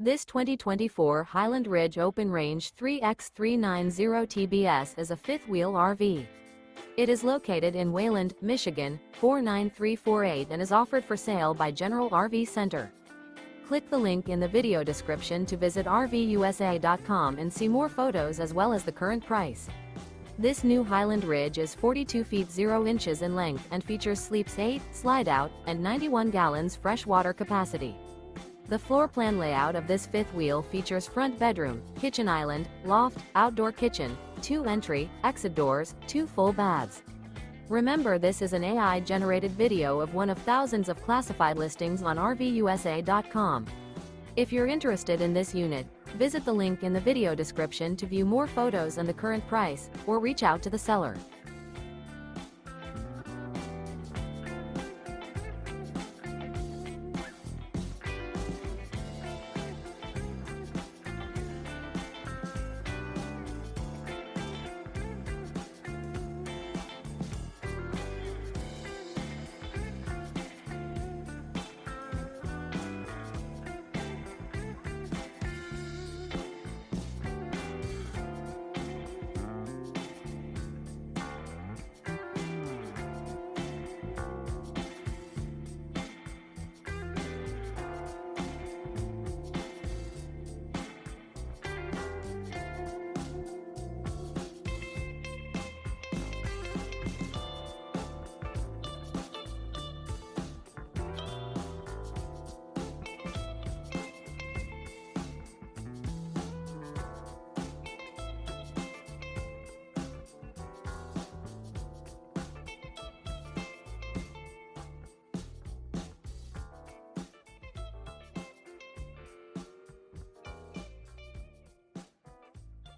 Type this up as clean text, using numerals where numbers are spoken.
This 2024 Highland Ridge Open Range 3x390 TBS is a fifth-wheel RV. It is located in Wayland, Michigan, 49348 and is offered for sale by General RV Center. Click the link in the video description to visit RVUSA.com and see more photos as well as the current price. This new Highland Ridge is 42 feet 0 inches in length and features sleeps 8, slide-out, and 91 gallons fresh water capacity. The floor plan layout of this fifth wheel features front bedroom, kitchen island, loft, outdoor kitchen, 2 entry, exit doors, 2 full baths. Remember, this is an AI-generated video of one of thousands of classified listings on RVUSA.com. If you're interested in this unit, visit the link in the video description to view more photos and the current price, or reach out to the seller.